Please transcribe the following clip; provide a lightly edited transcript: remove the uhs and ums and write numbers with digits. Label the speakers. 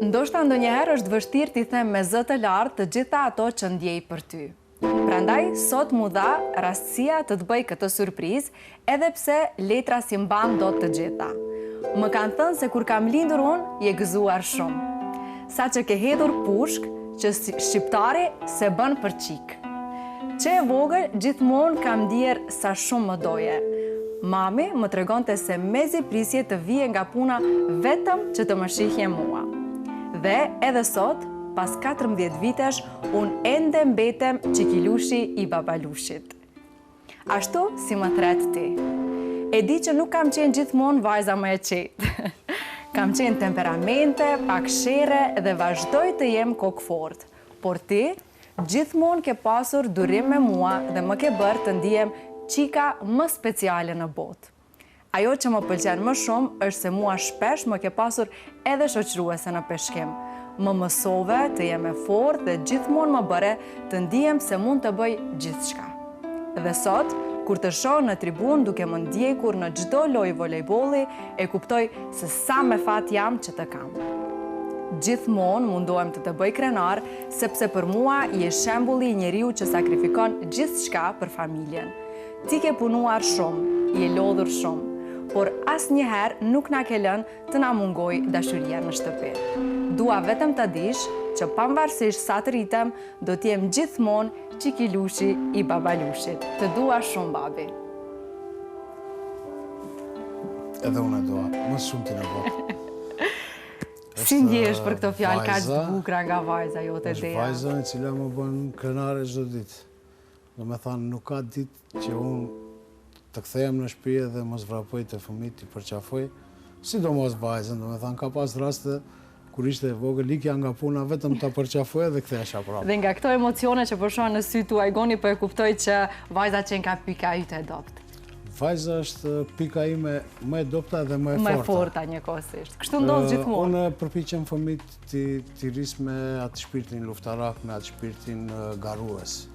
Speaker 1: Ndoshta ndonjëherë është vështirë t'i them me zë të lartë të gjitha ato që ndjej për ty. Prandaj, sot mu dha rastësia të të bëj këtë surprizë, edhe pse letra si mban dot të gjitha. Më kanë thënë se kur kam lindur unë, je gëzuar shumë. Sa që ke hedhur pushk, që shqiptari se bën për qik. Që e vogël, gjithmonë kam ndjer sa shumë më doje. Mami më tregonte se mezi prisje të vije nga puna vetëm që të më shihje mua. Dhe edhe sot, pas 14 vitesh, unë ende mbetem qikilushi i babalushit. Ashtu si më thret ti. E di që nuk kam qenë gjithmonë vajza më e qetë. Kam qenë temperamente, pak shere dhe vazhdoj të jem kokfort. Por ti, gjithmonë ke pasur durim me mua dhe më ke bërë të ndihem qika më speciale në botë. Ajo që më pëlqen më shumë është se mua shpesh më ke pasur edhe shoqëruese në peshkim. Më mësove të jem e fortë dhe gjithmonë më bëre të ndihem se mund të bëj gjithçka. Dhe sot, kur të shoh në tribun duke më ndjekur në çdo lojë volejbolli, e kuptoj se sa me fat jam që të kam. Gjithmonë mundohem të të bëj krenar, sepse për mua je shembulli i njeriu që sakrifikon gjithçka për familjen. Ti ke punuar shumë, je lodhur shumë, por asnjëherë nuk na ke lënë të na mungoj dashuria në shtëpi. Dua vetëm të dish që pavarësisht sa të rritem, do t'jem gjithmonë qikilushi i babalushit. Të dua shumë, babi.
Speaker 2: Edhe unë e dua, më shumë ti në botë.
Speaker 1: Si ndjesh për këto fjalë kaq të bukura nga vajza jote Dea?
Speaker 2: Është vajza e cila më bën krenare çdo ditë. Do me thanë, nuk ka ditë që unë të kthehem në shtëpi dhe mos vrapoj të fëmijët, i përqafoj, sidomos vajzën, do me thënë, ka pas raste kur ishte e vogël, ikja nga puna vetëm ta përqafoj dhe kthehesha prapë.
Speaker 1: Dhe nga këto emocione që po shoh në sy tuaj, Goni, po e kuptoj që vajza qenë ka pika yte e dobët.
Speaker 2: Vajza është pika ime më e dobta dhe më e forta.
Speaker 1: Më e forta njëkohësisht. Kështu ndodh gjithmonë.
Speaker 2: Unë përpiqem fëmijët t'i rris me atë shpirtin luftarak, me atë shpirtin garues.